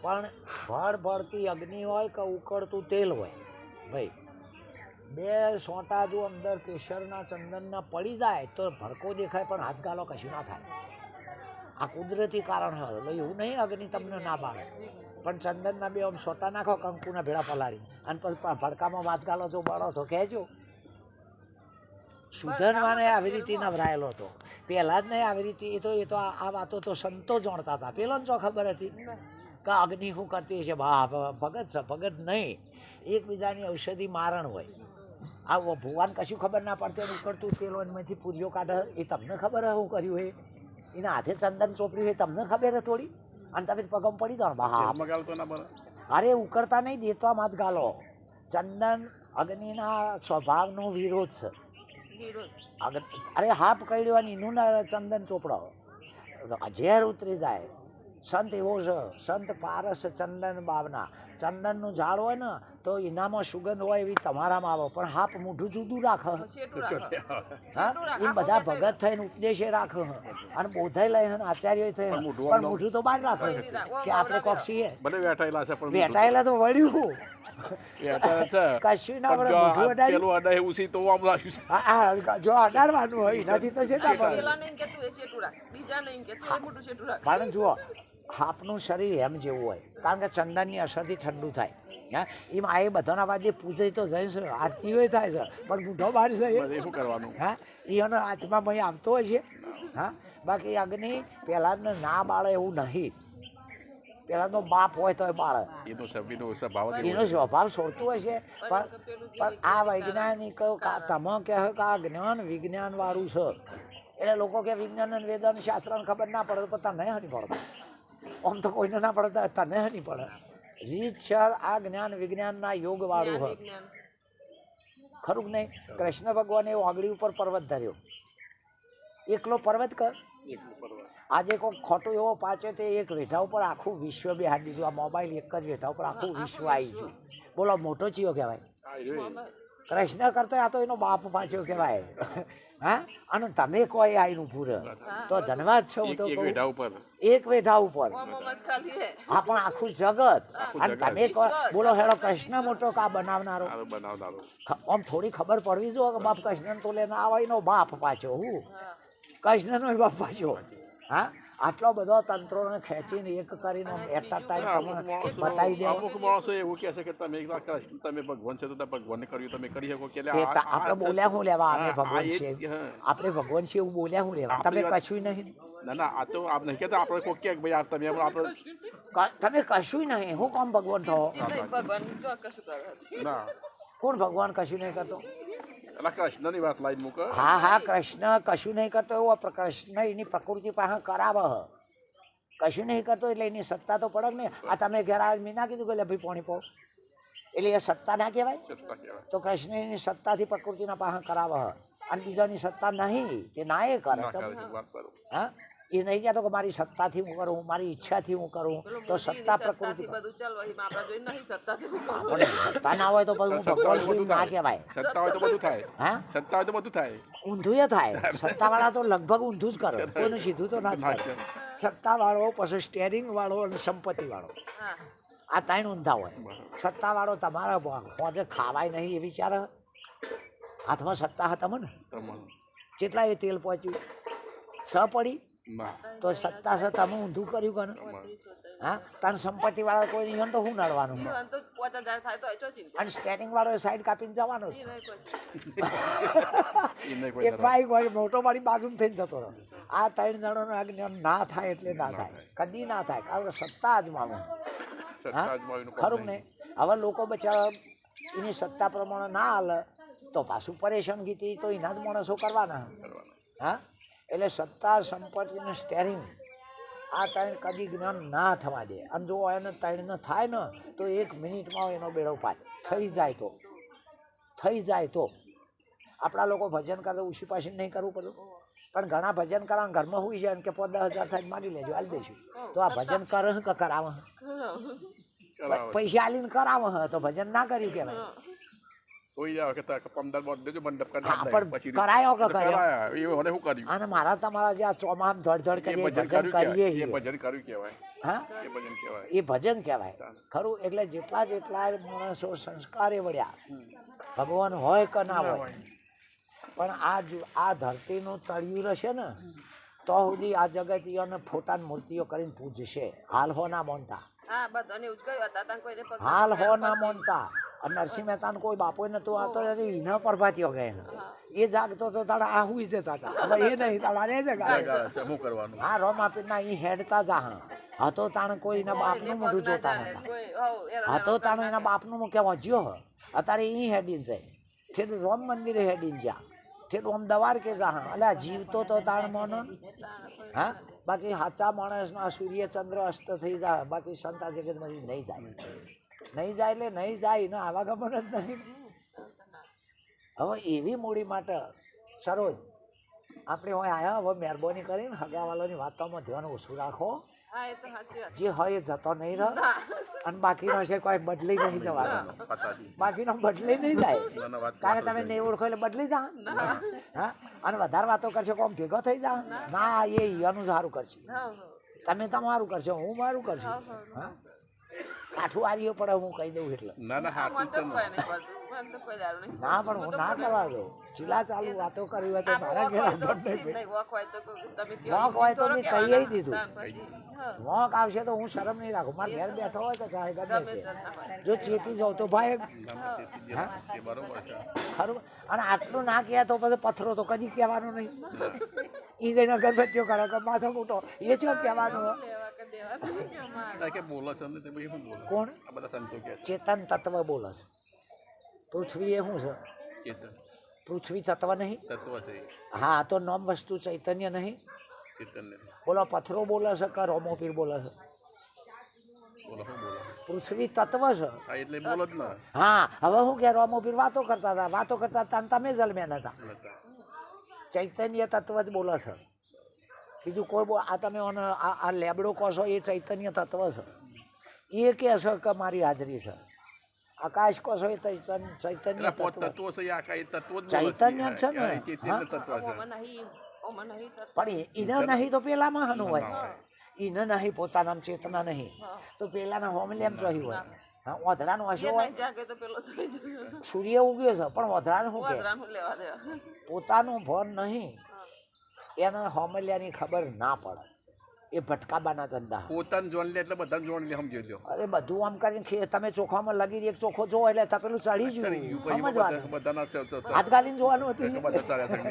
પણ ભળભળતી અગ્નિ હોય કે ઉકળતું તેલ હોય ભાઈ, બે સોંટા જો અંદર કેસરના ચંદનના પડી જાય તો ભડકો દેખાય પણ હાથ ગાલો કશું ના થાય. આ કુદરતી કારણ હોય. એટલે એવું નહીં અગ્નિ તમને ના બાળે, પણ ચંદનના બે આમ સોટા નાખો કંકુના ભેળા પલાળી અને પછી ભડકામાં હાથ ગાલો તો બળો તો કહેજો. સુધનવાને આવી રીતે નવરાયેલો હતો પહેલા જ નહીં આવી રીતે. એ તો આ વાતો તો સંતો જાણતા હતા. પેલો ને જો ખબર હતી કે અગ્નિ શું કરતી છે. ભગત છે ભગત નહીં, એકબીજાની ઔષધિ મારણ હોય. આ ભગવાન કશું ખબર ના પડતી ઉકળતું તેલ એમાંથી પૂરીઓ કાઢે એ તમને ખબર શું કર્યું હોય. એના હાથે ચંદન ચોપડ્યું હોય તમને ખબર થોડી, અને તમે પગમ પડી જાઓ. અરે ઉકળતા નહીં, દેતવા માત ગાલો. ચંદન અગ્નિના સ્વભાવનો વિરોધ છે. અરે હાપ કર્યો અને એનું ચંદન ચોપડાવો ઝેર ઉતરી જાય. સંત એવો છે, સંત પારસ ચંદન બાવના. ચંદનનું ઝાડ હોય ને તો એનામાં સુગંધ હોય એવી તમારામાં આવે, પણ હાપ મૂઠું જુદું રાખે. હા, એ બધા ભગત થઈને ઉપદેશે રાખે અને બોધાઈ લઈને આચાર્ય થઈ, પણ મૂઠું તો બહાર રાખે કે આપણે કોક છીએ વેટાયેલા તો વળ્યું કશું ના પડે. જો અડાડવાનું હોય એનાથી તો છે. પણ જુઓ હાપનું શરીર એમ જેવું હોય, કારણ કે ચંદનની અસરથી ઠંડુ થાય. હા, એમાં એ બધાના વાદે પૂજે તો જાય છે, આરતી થાય છે, પણ બુઢો બહાર છે શું કરવાનું. હા, એનો આત્મા ભાઈ આવતો હોય છે. હા, બાકી અગ્નિ પહેલાં જ ના બાળે એવું નહીં. પેલા તો બાપ હોય તો બાળે, એનો સ્વભાવ છોડતું હોય છે. પણ આ વૈજ્ઞાનિક તમે કહો કે આ જ્ઞાન વિજ્ઞાન વાળું છે એટલે લોકો કે વિજ્ઞાન અને વેદાંત શાસ્ત્રને ખબર ના પડે તો તને હની પડે. આમ તો કોઈને ના પડે તને હની પડે. રીત સર આ જ્ઞાન વિજ્ઞાનના યોગ વાળું હોય ખરું નહીં. કૃષ્ણ ભગવાને ઓગળી ઉપર પર્વત ધર્યો, એકલો પર્વત કર. આજે કોઈ ખોટું એવો પાછો તે એક વેઠા ઉપર આખું વિશ્વ બેહાડી દીધું. આ મોબાઈલ એક જ વેઠા ઉપર આખું વિશ્વ આવી ગયું. બોલો મોટો ચિયો કહેવાય. કૃષ્ણ કરતા આ તો એનો બાપ પાછો કહેવાય. હા, અને તમે કોઈ આઈનું પૂરે તો ધન્યવાદ છો. તો એક વેઠા ઉપર હા, પણ આખું જગત. અને તમે બોલો હેડો કૃષ્ણ મોટો કા બનાવનારો. આમ થોડી ખબર પડવી જો કે બાપ કૃષ્ણ તો લેના આવે એનો બાપ પાછો. હું કૃષ્ણનો બાપ પાછો. હા, આટલો બધો તંત્રોને ખેંચીને એક કરીને એટલા ટાઈમ બતાવી દે. અમુક માણસો એવું કહે છે કે તમે ભગવાન છે તો ભગવાનને કર્યું તમે કરી શકો. આપણે બોલ્યા શું લેવા અમે ભગવાન છે, આપણે ભગવાન છે એવું બોલ્યા શું લેવા. તમે કશું નહીં. ના ના, આ તો આપ નહીં કહેતા. આપણે કોઈ કે ભાઈ તમે તમે કશું નહીં. હું કોમ ભગવાન થો? કોણ ભગવાન કશું નહીં કરતો? કૃષ્ણની વાત લાઈન મૂક. હા હા, કૃષ્ણ કશું નહીં કરતો એવું. કૃષ્ણ એની પ્રકૃતિ પાસે કરાવે. કશું નહીં કરતો એટલે એની સત્તા તો પડે ને. આ તમે ઘેર મેં ના કીધું કે ભાઈ પાણી પાવ એટલે એ સત્તા ના કહેવાય. તો કૃષ્ણ એની સત્તાથી પ્રકૃતિના પાસે કરાવે અને બીજાની સત્તા નહીં તે ના એ કરે. હા, એ નહીં કહેતો કે મારી સત્તાથી હું કરું, મારી ઈચ્છાથી હું કરું. તો સત્તા પ્રકૃતિ સત્તા ના હોય તો પછી હું ભગવાન છું ના કહેવાય. સત્તા હોય તો બધું થાય. હા, સત્તા હોય તો બધું થાય. ઊંધું એ થાય. સત્તાવાળા તો લગભગ ઊંધું જ કરે, કોઈનું સીધું તો ના થાય. સત્તાવાળો પછી સ્ટેરિંગ વાળો અને સંપત્તિ વાળો આ ત્રણ ઊંધા હોય. સત્તાવાળો તમારા હોજે ખાવાય નહીં એ વિચારે. હાથમાં સત્તા હતા મને જેટલા એ તેલ પહોંચ્યું સ પડી તો સત્તા છે તમે ઊંધું કર્યું કને. હા, તાર સંપત્તિ વાળા કોઈ નહીં તો શું નડવાનું. અને સ્ટેરિંગ વાળો સાઈડ કાપીને જવાનો જ. એક બાઈક હોય મોટો મારી બાજુ થઈને જતો રહો. આ ત્રણ જણોનો જ્ઞાન ના થાય એટલે ના થાય, કદી ના થાય. કારણ કે સત્તા અજમાવું. ખરું ને. હવે લોકો બચારા એની સત્તા પ્રમાણે ના હાલે તો પાછું પરેશાનગીથી તો એના જ માણસો કરવાના. હા, એટલે સત્તા સંપત્તિને સ્ટેરિંગ આ ત્રણ કદી જ્ઞાન ના થવા દે. અને જો એને ત્રણ ન થાય ને તો 1 મિનિટમાં એનો બેડો પાર થઈ જાય. તો આપણા લોકો ભજન કરે ઉછી પાછી નહીં કરવું પડતું. પણ ઘણા ભજન કરવા ઘરમાં હોઈ જાય કે 10,000 થાય માગી લેજો હાલ દઈશું. તો આ ભજન કરે કે કરાવે? પૈસા આલીને કરાવે તો ભજન ના કર્યું કહેવાય. કોઈ આવે કે પમદાર બોટ દેજો મંડપ કરી હા નાખ પણ પછી કરાયો કે કર્યો કરાયા એ મને શું કર્યું અને મારા તમારા જે આ ચોમામ ધડ એ કરીએ ભજન ભજન કર્યું કરીએ એ છીએ. ભજન કર્યું કહેવાય હા એ ભજન કહેવાય એ ભજન કહેવાય ખરું. એટલે જેટલા જેટલા માણસો સંસ્કારે વળ્યા ભગવાન હોય કે ના હોય પણ આ ધરતીનું તળિયું રહેશે ને તો સુધી આ જગતીઓને ફોટા મૂર્તિઓ કરીને પૂજશે. હાલ હો ના મોનતા, હા બધાને એવું જ કહ્યું હતા તાન કોઈને પગ હાલ હો ના મોનતા. અને નરસિંહ મહેતાને કોઈ બાપો નતું આવતો એના પર ભાતીઓ ગયા એ જાગતો તો તારા આ હુઈ જતા હતા. હવે એ નહીં તારા એ જગા શું કરવાનું હા રોમાપીરના અહીં હેડતા જા હતો તાણ કોઈ એના બાપનું મોઢું જોતા નતા. કોઈ હવ એનો હતો તાણ એના બાપનું કેવા જ્યો અત્યારે અહીં હેડીને જાય ઠેઠ રોમ મંદિરે હેડીને જા ઠેઠ ઓમ દવાર કે જા એટલે જીવતો તો તાણ મોનો હા. બાકી સાચા માણસના સૂર્ય ચંદ્ર અસ્ત થઈ જાય બાકી સંતા જગતમાંથી નહીં જાય. નહીં જાય એટલે નહીં જાય ને આવા ગમન જ નહીં. હવે એવી મૂડી માટે સરોજ આપણે હોય આવ્યા હવે મહેરબાની કરીને હગાવાલોની વાતોમાં ધ્યાન ઓછું રાખો. હા એ તો સાચી વાત જે હોય એ જતો નહીં રહે અને બાકીનો છે કોઈ બદલી નહીં જવાનો. બાકીનો બદલી નહીં જાય કારણ કે તમે નહીં ઓળખો એટલે બદલી જા હા. અને વધારે વાતો કરશો કોમ ભેગો થઈ જા ના એ એનું સારું કરશે. તમે તમારું કરશો હું મારું કરશું. હા કાઠું આર્યો પડે હું કહી દઉં એટલે ના ના હાથું તો કોઈ નહીં કરતું મને તો કોઈ દારૂ નહીં ના પણ હું ના કરવા દઉં. ચીલા ચાલુ વાતો કરી હોય તો મારા ઘેર આગળ નહીં. નહીં વોક હોય તો તમે વોક હોય તો મેં કહીએ દીધું. તાન પછી હા વોક આવશે તો હું શરમ નહીં રાખું. મારા ઘેર બેઠો હોય તો કાંઈ ગમે ગમે તે. તે ના પાડે. જો ચેતી જાઉં તો ભાઈ એ બરોબર છે ખરું. અને આટલું ના કહે તો પછી પથરો તો કદી કહેવાનું નહીં. એ જઈને અગરબત્તીઓ કરે કે માથો કૂટો એ શું કહેવાનું. લેવા કે દેવા નહીં કે અમારે. કે બોલો છે ને તે પછી શું બોલો કોણ આ બધા સંતો કે ચેતન તત્વ બોલે છે. પૃથ્વી એ શું છે? ચેતન પૃથ્વી તત્વ નહીં. તત્વ છે હા તો નોમ વસ્તુ ચૈતન્ય નહીં. ચેતન ને બોલો પથરો બોલે છે કે રોમોપીર બોલે છે? બોલો શું બોલો પૃથ્વી તત્વ છે. હા એટલે બોલો જ ને હા હવે શું કે રોમોપીર વાતો કરતા હતા તમે જલમ્યા નતા. નતા. ચૈતન્ય તત્વ જ બોલે છે. બીજું કોઈ આ તમે આ લેબડો કહો છો એ ચૈતન્ય તત્વ છે. એ કહે છે કે મારી હાજરી છે. આકાશ કહો છો એ ચૈતન્ય એટલે પોત તત્વ તત્વો છે આ કાંઈ તત્વો જ બોલે ચૈતન્ય જ છે ને. આ ચૈતન્ય તત્વ છે ઓમાં નહીં ઓમાં નહીં તો પણ એને નહીં તો પેલામાં હનું હોય. એને નહીં પોતાના ચેતના નહીં હા. તો પેલાના હોમલેમ જોઈ હોય. હા ઓધરાનો હશો એ હોય. નહીં જાગે તો પેલો જોઈ જશે. સૂર્ય ઉગ્યો છે પણ ઓધરાનું શું કે વાદરાનું લેવા દેવા પોતાનું ભોન નહીં એને હોમલિયાની ખબર ના પડે. એ ભટકાબાના ધંધા. પોતાને જોન લે એટલે બધાને જોન લે સમજી લો અરે બધું આમ કરીને તમે ચોખામાં લગી એક ચોખ્ખો જો એટલે તપેલું ચડી ગયું સમજવાનું. બધાના હાથ ગાલીને જોવાનું હતું. બધા ચાલ્યા છે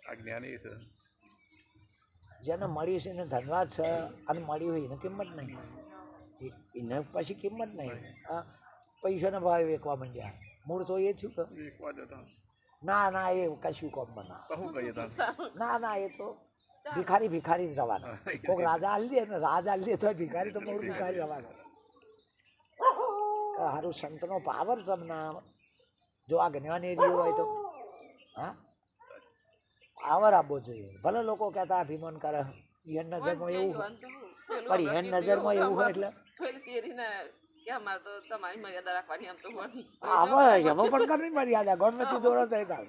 આ જ્ઞાન એ છે જેને મળ્યું છે એને ધન્યવાદ છે અને મળ્યું હોય એને કિંમત નહીં. એને પછી કિંમત નહીં. આ પૈસાના ભાવે વેચવા માંડ્યા. મૂળ તો એ થયું કે એક વાત હતા ના ના એ કશું કોમ બના. તો શું કરીએ તાર ના એ તો ભિખારી જ રવાના. કોઈક રાજા હાલી દે ને રાજા હાલી દે તો ભિખારી તો મૂળ ભિખારી રવાના. સારું સંતનો પાવર સમના જો આ જ્ઞાન એરિયો હોય તો હા પાવર આપવો જોઈએ. ભલે લોકો કહેતા અભિમાન કરે એન નજરમાં એવું હોય પણ એન નજરમાં એવું હોય એટલે પેલી તેરીને કે અમારે તો તમારી મર્યાદા રાખવાની આમ તો હોય આવે છે હવે પણ કરવી મર્યાદા ગણપતિ દોરો થઈ ગયો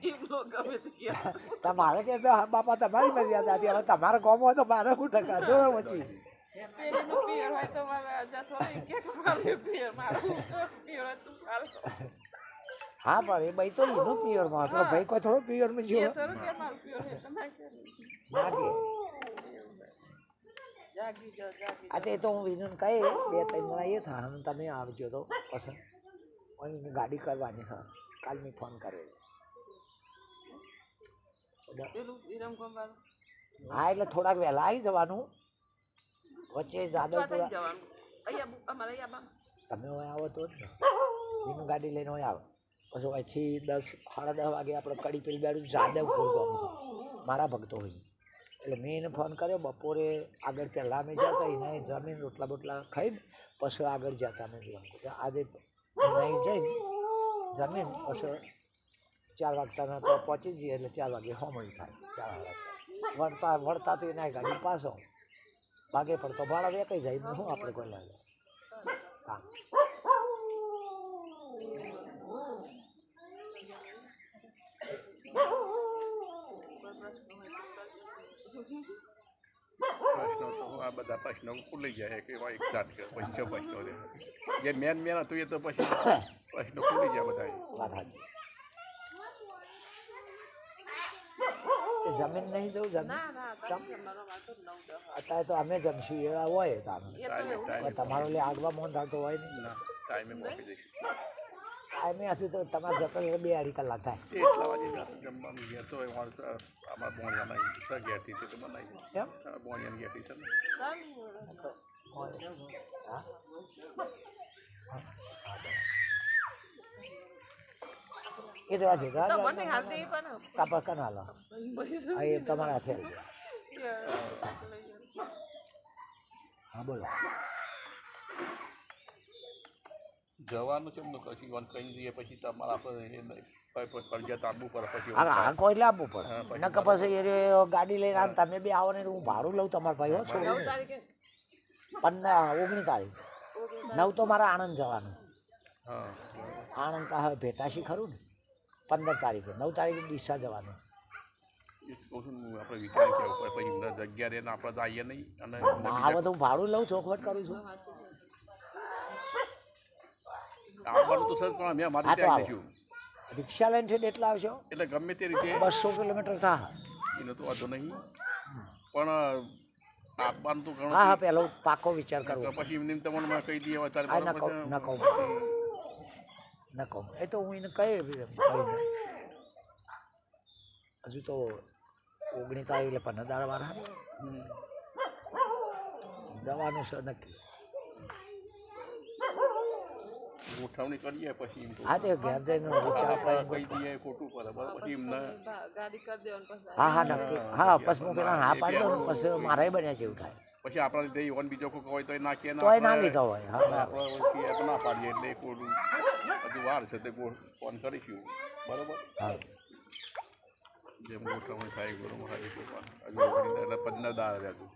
એમ લોકો ગમે તે કહે. તમારે કે બાપા તમારી મર્યાદા હતી હવે તમારે કોમ હોય તો મારે શું ટકા દોરો વચ્ચે પેલીનું પિયર હોય તો મારે જતો રહી કે મારું પિયર મારું પિયર હોય તું પાડો. હા પણ એ ભાઈ તો એનું પિયરમાં પેલો ભાઈ કોઈ થોડો પિયરમાં એ જીવો તો કે મારું પિયર હોય તો ના કે ના કે જાગી જાઓ જાગી આ તે તો હું વિનન કહી 2-3 જણા એ થા અને તમે આવજો તો પસંદ અને ગાડી કરવાની હા કાલ મેં ફોન કર્યો. પેલું વિરમ કુમાર હા એટલે થોડાક વહેલા આવી જવાનું વચ્ચે તો જાદવપુરા જવાનું અહીંયા અમારે અહીંયા તમે હોય આવો તો જ ને વિનુ ગાડી લઈને હોય આવો પછી અહીંથી 10-10:30 વાગે આપણે કડી પેલી બાજુ જાદવપુર ગામ છે મારા ભક્તો હોય એટલે મેં એને ફોન કર્યો બપોરે આગળ પહેલાં અમે જતા એને જમીન રોટલા બોટલા ખાઈને પછી આગળ જતા અમે જોવા આજે નહીં જઈને જમીન પછી 4 વાગતાના તો પહોંચી જઈએ એટલે 4 વાગે હોમળી થાય 4 વાગે વળતા તો એના ગાડી પાછો ભાગે પડતો ભાડા વેકાઈ જાય શું આપણે કોઈ લાગે હા બધા પ્રશ્નો ખુલી જાય કે એક જાત કે પછી જો પ્રશ્નો રહે જે મેન હતું એ તો પછી પ્રશ્નો ખુલી જાય બધા વાત સાચી. એ જમીન નહીં જવું જમીન ના ના તમે અમારા તો 9-10 અત્યારે તો અમે જમશું એવા હોય તારે એ તો એવું ટાઈમે તમારો લે આગવા મોહન થતો હોય નહીં ના ટાઈમે મોકલી દઈશું ટાઈમે હશે તો તમારે જતો 2-2.5 કલાક થાય એટલા વાગે જમવાનું ઘેર તો અમારા બોણિયાના ઘેરથી તે તો બનાવી કેમ બોણિયાની ઘેરથી છે ને સારું હા એ તો આ ભેગા તો મને હાલતી પણ કાપડ કન હાલો હા એ તમારા છે હા બોલો જવાનું છે એમનું કશું વન કઈ જઈએ પછી તમારે આપણે ફરજિયાત આવવું પડે પછી હા હા કોઈ લાવવું પડે હા, પછી નકર પછી એ ગાડી લઈને આમ તમે બી આવો ને તો હું ભાડું લઉં તમારા ભાઈ હો છો 9 તારીખે 19 તારીખ 9 તો મારે આણંદ જવાનું હા આણંદ પાસે ભેટાશી ખરું ને 15 તારીખે 9 તારીખે ડીસા જવાનું એ જ કહું છું ને, આપણે વિચાર કેવું પડે પછી એમના જગ્યા રહીને આપણે તો આવીએ નહીં અને એમને આ બધું ભાડું લઉં ચોખવટ કરું છું આવવાનું તો સર પણ અમે અમારી હા તો ત્યાં આવો આવીશું રિક્ષા લઈને છે એટલા આવશો એટલે ગમે તે રીતે 200 કિલોમીટર થાય એનો તો વાંધો નહીં પણ આપવાનું તો ઘણું હા હા પેલો પાકો વિચાર કરવો તો પછી એમને તમને મેં કહી દઈએ અત્યારે આ બરાબર છે. ન કહું ન કહું એ તો હું એને હજુ તો 19 તારીખ એટલે 15 દાડા વાળા હમ. જવાનું છે નક્કી ગોઠવણી કરીએ પછી એમ તો હા તે ઘેર જઈને વિચાર આપણે કરીને કહી દઈએ ખોટું પડે બરાબર પછી એમને ગાડી કરી દેવાનું પછી હા હા નક્કી હા પછી હું પેલા હા પાડી દઉં ને પછી મારે બન્યા જેવું થાય પછી આપણા લીધે ઈવન બીજો કોઈ હોય તો એ નાખીએ ને તોય ના આપણે- લીધો હોય હા બરાબર આપણે પછી એ ના પાડીએ એટલે ખોટું હજુ વાર છે તે ફોન કરીશું બરાબર હા જેમ ગોઠવણી થાય બરોબર હજુ 15 દાડા રહેતું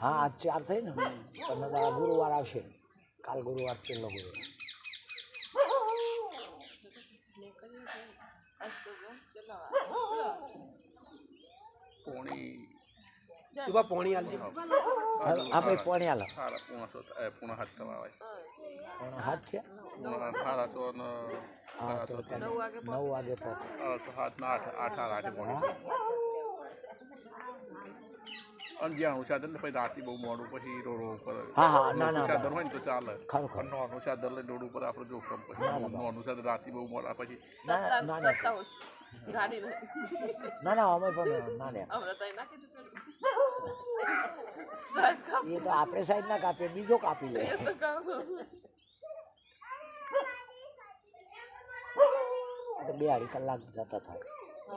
હા આજ 4 થઈ ને 15 દાડા ગુરુવાર આવશે કાલ ગુરુવાર છેલ્લો ગુરુવાર પોણી આપણે પોણી હાલો સારા પૂણા હાથ થવા આવે પોણો હાથ છે સારા સો ને હા તો 9 વાગે પહોંચે હાથના આઠ આઠે પોણી અંજાણું સાધન ને પછી રાતે બહુ મોડું પછી રોડ ઉપર હા હા ના ના સાધન હોય ને તો ચાલે ખરું ખરું પણ નોનું સાધન લઈને રોડ ઉપર આપણે જોખમ પછી નોનું સાધન રાતે બહુ મોડા પછી ના ના ના ગાડી ના ના અમે પણ ના લે હમણાં તો નાખી દીધું સાહેબ કામ એ તો આપણે સાઈડ ના કાપીએ બીજો કાપી લે તો કામ આ તો 2-2.5 કલાક જતા થાય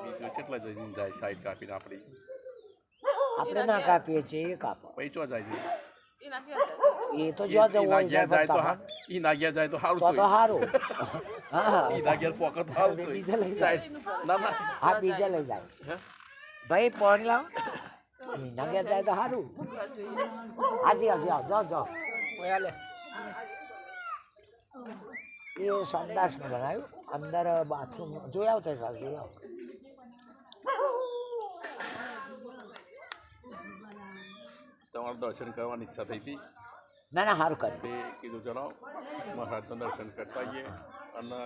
બીજું કેટલા જઈને જાય સાઈડ કાપીને આપણી આપણે ના કાપીએ છીએ એ કાપો પછી ચો જાય છે એ નાખી એ તો જો જવું હોય જાય તો તમારે ઈ ના ગયા જાય તો સારું તો તો સારું હા ઈ ના ગયા પોકત સારું તો બીજે લઈ જાય સાઈડ ના ના હા બીજે લઈ જાય હે? ભાઈ પાણી લાવ ના ગયા જાય તો સારું હાજી હાજી આવ જાઓ જાઓ લે એ સંડાસનું બનાવ્યું અંદર બાથરૂમ જોઈ આવતા સારું જોઈ આવ તમારું દર્શન કરવાની ઈચ્છા થઈ હતી ના ના સારું કરે તે કીધું ચલો મહારાજના દર્શન કરતા આવીએ અને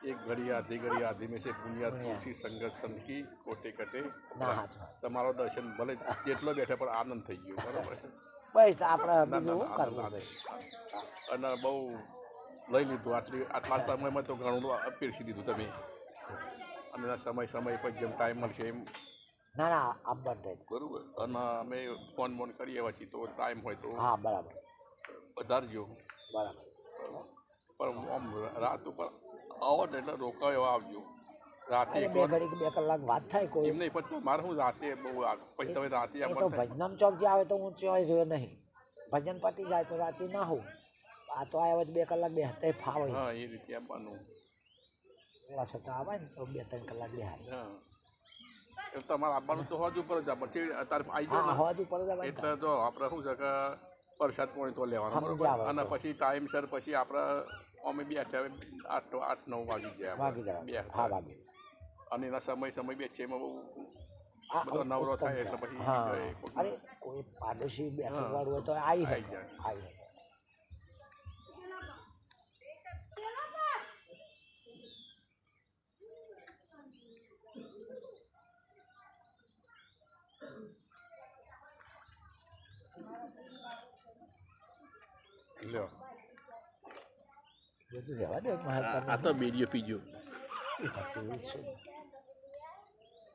એક ઘડી આધી મેં છે પુણ્યા તુલસી સંગઠન કી કોટે કટે ના હાચું તમારો દર્શન ભલે જેટલો બેઠે પણ આનંદ થઈ ગયો બરાબર છે બસ તો આપણે ના, બીજું ના, શું આનંદ કરવું આવે. અને બહુ લઈ લીધું આટલા સમયમાં તો ઘણું પીરસી દીધું તમે અને એના સમય પર જેમ ટાઈમ મળશે એમ ના ના આપવાનું થાય બરાબર અને અમે ફોન બોન કરીએ પછી તો ટાઈમ હોય તો હા બરાબર વધારજો બરાબર પણ આમ રાત ઉપર આવો ને એટલે રોકાયો આવજો રાતે અરે બે ઘડી 2 કલાક વાત થાય કોઈ એમ નહીં પણ તમારે શું રાતે બહુ પછી તમે રાતે એ આમ તો ભજનમ ચોક જે આવે તો હું ચોય રહ્યો નહીં ભજન પતી જાય તો રાતે ના હોઉં આ તો આવ્યો 2 કલાક બે હાથે ફાવે હા એ રીતે આપવાનું એવા છતાં આવે ને તો 2-3 કલાક બે હાથે હા એ તમારે આપવાનું તો હોજ ઉપર જ પછી અત્યારે આવી હા જાય હવા જ ઉપર જવાય ને. એટલે જો આપણે શું છે કે પ્રસાદ પોણી તો લેવાનો સમજાવે બરોબર અને તો. પછી ટાઈમસર પછી આપણે અમે બેઠા 8-9 વાગી જાય વાગી જાય બે હા વાગી અને એના સમય બેચે એમાં બહુ આ બધો નવરો ઉત્તમ થાય એટલે કહેવાય. પછી હા જાય કોક અરે કોઈ પાડોશી બેઠક હા. વાળું હોય તો આવી આવી શકે. જાય. આવી શકે. લ્યો બધું રહેવા દે મારે આ તમે તો બીડીઓ પીજો એવું છે.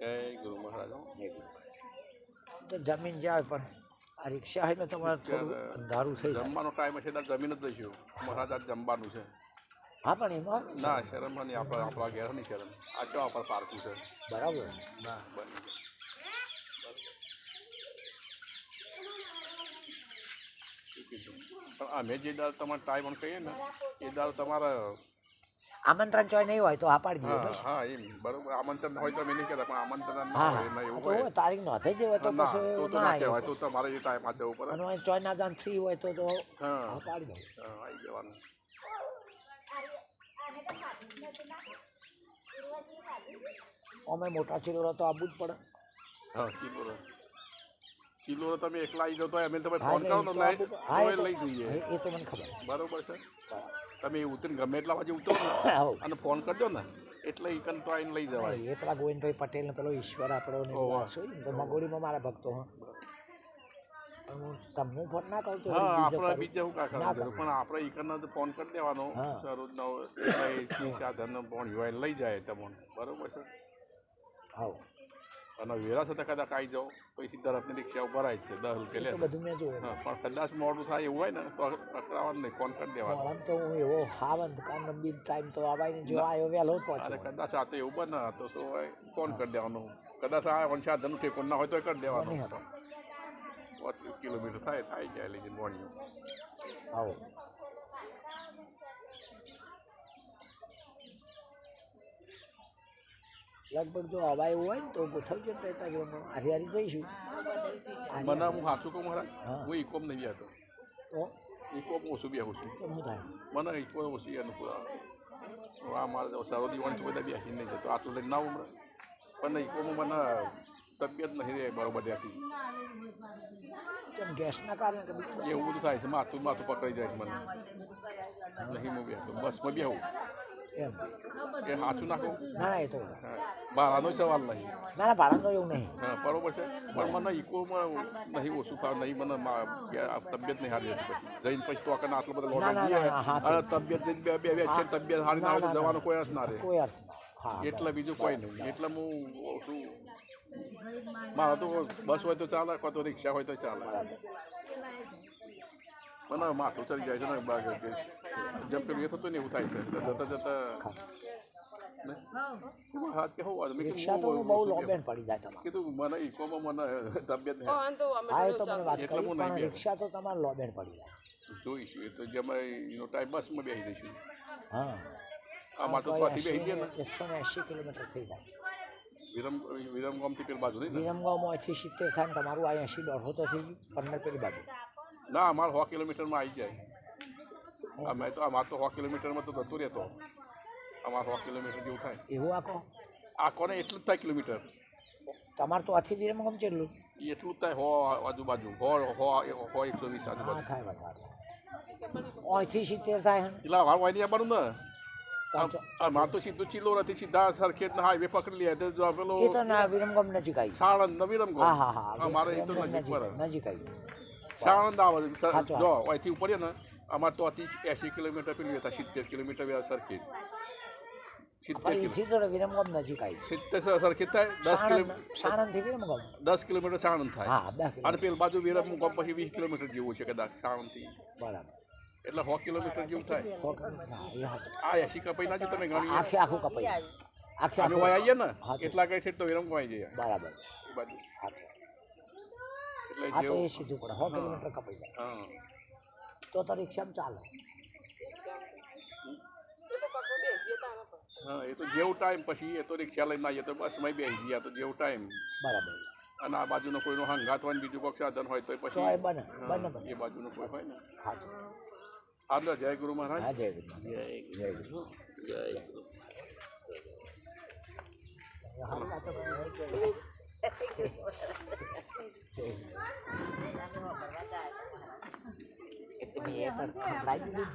જય ગુરુ મહારાજ હો. તો જમીન જાય પણ આ રિક્ષા હોય ને તમારે થોડું અંધારું થઈ જાય. જમવાનો ટાઈમ છે એટલે જમીન જ દઈશું મહારાજ આજ જમવાનું છે હા પણ એમાં ના શરમ નહીં આપણા ઘેર નહીં શરમ આ ચો આપણે પારકું છે બરાબર ના બની પણ અમે જે દાળ તમારે ટાઈમ કહીએ ને એ દાળ તમારા આમંત્રણ ચોય નહીં હોય તો આ પાડી દઈએ હા બસ. હા એમ બરોબર આમંત્રણ હોય તો અમે નહીં કહેતા પણ આમંત્રણ ના હા હોય ના એવું તો હોય હોય, તારીખ નોંધે જ હોય તો ના પછી તો ના ના આવે. કહેવાય તો તમારે એ ટાઈમ આ જવું પડે અને અહીં ચોય ના દાન ફ્રી હોય તો હા આ પાડી દઉં. હા આવી જવાનું અમે મોટા ચીલોરા તો આવવું જ પડે. હા કિલો તમે એકલા આવી જાઓ તો અમે તમે હા, ફોન એટલે કરો એ તો ને આવવું પડે. હા, એ તો તો- લઈ જઈએ એ તો મને ખબર. બરોબર છે બરાબર. તમે ઉતરીને ગમે એટલા વાગે ઉતરો ને આવો. અને ફોન કરજો ને એટલે ઈકન તો આવીને લઈ જવાય એ પેલા ગોવિંદભાઈ પટેલ ને પેલો ઈશ્વર આપણો ને ઓહો. બધા છે ને, તો મગોડીમાં મારા ભક્તો હા. પણ હું તમને ફોન ના કરું તો હા બીજો આપણે કરું. બીજા શું કાકા ના જરૂર કરું. પણ આપણે ઈકન તો ફોન કરી દેવાનો હા. સરોજનો એટલે સાધન પણ યુવાય લઈ જાય તમને બરોબર છે આવો. અને વેરા સાથે કદાચ આવી જાઓ તો એથી તરફની રિક્ષા ઉપર આવી જ છે 10 રૂપિયા એ તો લે બધું મેં જોયું. હા પણ કદાચ મોડું થાય એવું હોય ને તો અકરાવાનું નહીં ફોન કરી દેવાનો આમ તો હું એવો હાવંત કામ બી ટાઈમ તો આવાય ને જો આવ્યો વહેલો જ અને પહોંચ્યો. કદાચ આ તો એવું બને તો ફોન કરી દેવાનું કદાચ આ સાધન ઠેકોન ના હોય તો કરી દેવાનું નહીં હતો. 25 કિલોમીટર થાય જાય લઈ જઈને મોર્નિંગ આવો. લગભગ જો હવા એવું હોય ને તો ગોઠવજો ને તો હારી હારી જઈશું. મને હું સાચું કહું મારા હા. હું ઇકોમ નહીં બેહતો તો ઇકોમ ઓછું બેહું છું કેમ શું થાય? મને ઇકોમ ઓછી અનુકૂળ આવે હું આ મારે સરોદી વાણી બધા બેસી નહીં જતો આટલું લઈને ના ઉમરે પણ ઇકોમ મને તબિયત નહીં રહે બરોબર રહેતી કેમ ગેસના કારણે કે બીજું? એવું બધું થાય છે માથું પકડી જાય છે મને નહીં હું બેહતો બસમાં બેહું એમ એ સાચું નાખો ના ના એ તો બારાનો સવાલ નહીં ના ના ભાડાનો એવું નહીં. હા બરોબર છે પણ મને ઇકોમાં નહીં ઓછું ખાવ નહીં મને તબિયત નહીં સારી હતી પછી જઈને પછી તો આટલો બધો ના, ના, લોટ ના, હા, અને તબિયત જઈને બે છે તબિયત સારી ના આવે તો જવાનું કોઈ અર્થ ના રહે કોઈ અર્થ ના. હા એટલે બીજું કોઈ નહીં એટલે હું ઓછું મારે તો બસ હોય તો ચાલે કાં તો રિક્ષા હોય તો ચાલે મને માથું ચડી જાય છે ને જેમ પેલું એ થતું ને એવું થાય છે જતા જતા હાથ કે હું મેં રિક્ષા તો કીધું બહુ લોબેન પડી જાય તમારે. કીધું મને ઇકોમાં મને તબિયત નહીં વાંધો અમે હા એ તો તો મને વાત એટલે કરી હું પણ નહીં બેહતો. રિક્ષા તો તમારે લોબેન પડી જાય. જોઈશું એ તો જેમાં એનો ટાઈમ બસમાં બેસી દઈશું હા આમાં તો ત્યાંથી બેસી ગયા ને 180 કિલોમીટર થઈ જાય. વિરમગામથી પેલી બાજુ નહીં ને વિરમગામમાંથી 70 થાય ને તમારું આ 80 દોઢો તો થઈ ગયું 15 પેલી બાજુ. ના અમારે 100 કિલોમીટરમાં આવી જાય અમે તો અમારે તો 100 કિલોમીટરમાં તો જતું રહેતો અમારે 100 કિલોમીટર જેવું થાય એવું આખો આ કોને એટલું જ થાય કિલોમીટર તમારે તો આથી વિરમગામ કેટલું? એ એટલું જ થાય 100 આજુબાજુ 100 120 આજુબાજુ હા થાય વધારે. અહીંથી 70 થાય ને એટલે અમારે વાયની આવવાનું ને પાંચસો. અમારે તો સીધું ચિલોરાથી સીધા સરખેજના હાઈવે પકડી લે તો જો પેલો એ તો ના વિરમગામ નજીક આવી. સાણંદ ને હા વિરમગામ હા હા અમારે એ તો વિરમગામ નજીક પડે નજીક આવી. સાણંદ આવે સાચું. જો અહીંથી ઉપર ને અમારે તો 80 કિલોમીટર પેલું હતા 70 કિલોમીટર વેળા સરખેજ 70 કિલોમીટર અહીંથી તો વિરમગામ નજીક આવી. 70 સરખેજ થાય 10 કિલોમીટર સાણંદથી વિરમગામ 10 કિલોમીટર સાણંદ થાય હા 10 અને કિલોમીટર પેલી બાજુ વિરમગામ પછી 20 કિલોમીટર જેવું છે કદાચ સાણંદથી બરાબર. એટલે 100 કિલોમીટર જેવું થાય હા એ હાચું. આ 80 કપાઈ ના તમે ગણી આખે આખું કપાઈ આખે અમે આખું વાય આવીએ ને હા, તો. એટલા કઈ છે તો વિરમગામ આવી જઈએ બરાબર. એ બાજુ હાચું. એટલે હા તો જેવું એ સીધું પડે 100 કિલોમીટર કપાઈ જાય હા તો રિક્ષામાં ચાલે. એ તો કટો બેસીએ તારા પર હા એ તો જેવું ટાઈમ પછી એ તો રિક્ષા લઈને આવીએ તો બસમાં બેસી ગયા તો જેવું ટાઈમ બરાબર. અને આ બાજુનો કોઈનો હંગાત હોય ને બીજું કોઈક સાધન હોય તો તો પછી એ બને હા, બને બને. એ બાજુનું કોઈ હોય ને હાચું. હાલો જય ગુરુ મહારાજ હા જય ગુરુ. જય ગુરુ. જય ગુરુ હાલ કાં તો તમે એ પણ સંભળાવી દીધું.